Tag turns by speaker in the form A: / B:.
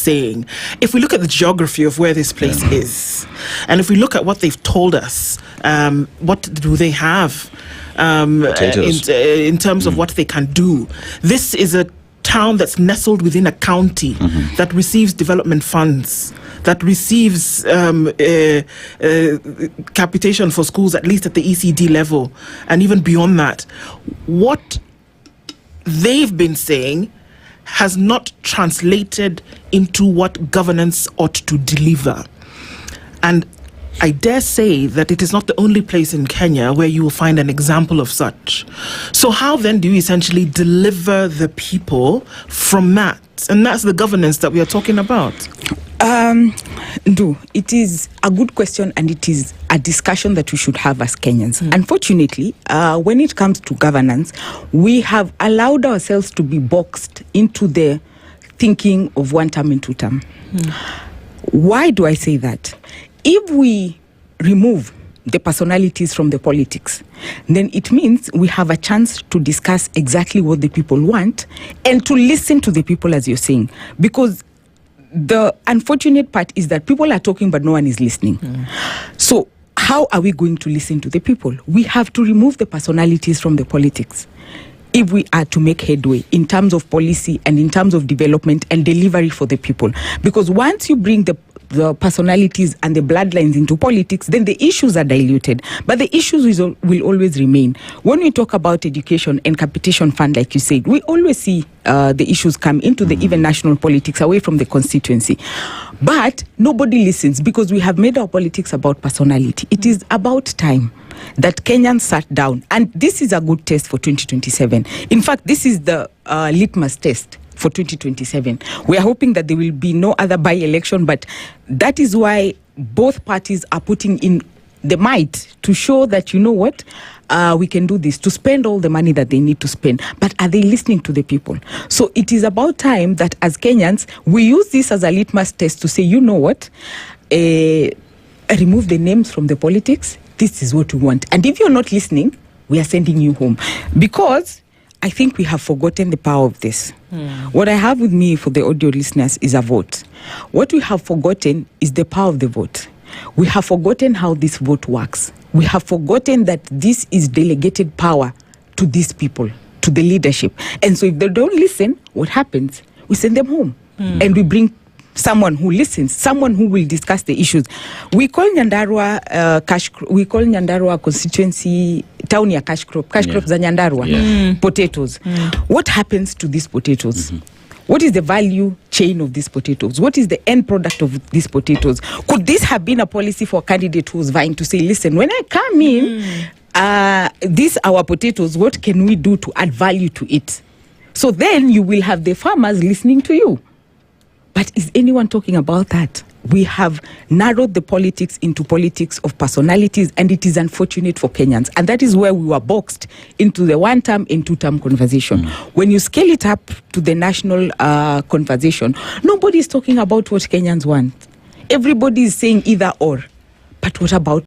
A: saying, if we look at the geography of where this place is, and if we look at what they've told us, what do they have in terms of what they can do? This is a town that's nestled within a county that receives development funds, that receives capitation for schools, at least at the ECD level, and even beyond that. What they've been saying has not translated into what governance ought to deliver. And I dare say that it is not the only place in Kenya where you will find an example of such. So how then do you essentially deliver the people from that? And that's the governance that we are talking about.
B: It is a good question, and it is a discussion that we should have as Kenyans. Unfortunately, when it comes to governance, we have allowed ourselves to be boxed into the thinking of one term and two term. Why do I say that? If we remove the personalities from the politics, then it means we have a chance to discuss exactly what the people want and to listen to the people, as you're saying. Because the unfortunate part is that people are talking, but no one is listening. So how are we going to listen to the people? We have to remove the personalities from the politics if we are to make headway in terms of policy and in terms of development and delivery for the people. Because once you bring the personalities and the bloodlines into politics, then the issues are diluted. But the issues will always remain. When we talk about education and capitation fund, like you said, we always see the issues come into the even national politics away from the constituency. But nobody listens because we have made our politics about personality. It is about time that Kenyans sat down. And this is a good test for 2027. In fact, this is the litmus test for 2027. We are hoping that there will be no other by-election, but that is why both parties are putting in the might to show that, you know what, we can do this, to spend all the money that they need to spend. But are they listening to the people? So it is about time that as Kenyans, we use this as a litmus test to say, you know what, remove the names from the politics. This is what we want. And if you're not listening, we are sending you home. Because I think we have forgotten the power of this. What I have with me for the audio listeners is a vote. What we have forgotten is the power of the vote. We have forgotten how this vote works. We have forgotten that this is delegated power to these people, to the leadership. And so if they don't listen, what happens? We send them home. And we bring someone who listens, someone who will discuss the issues. We call Nyandarua we call Nyandarua constituency town ya cash crop za Nyandarua, potatoes. What happens to these potatoes? What is the value chain of these potatoes? What is the end product of these potatoes? Could this have been a policy for a candidate who was vying to say, listen, when I come in, these our potatoes, what can we do to add value to it? So then you will have the farmers listening to you. But is anyone talking about that? We have narrowed the politics into politics of personalities, and it is unfortunate for Kenyans. And that is where we were boxed into the one-term and two-term conversation. When you scale it up to the national conversation, nobody is talking about what Kenyans want. Everybody is saying either or. But what about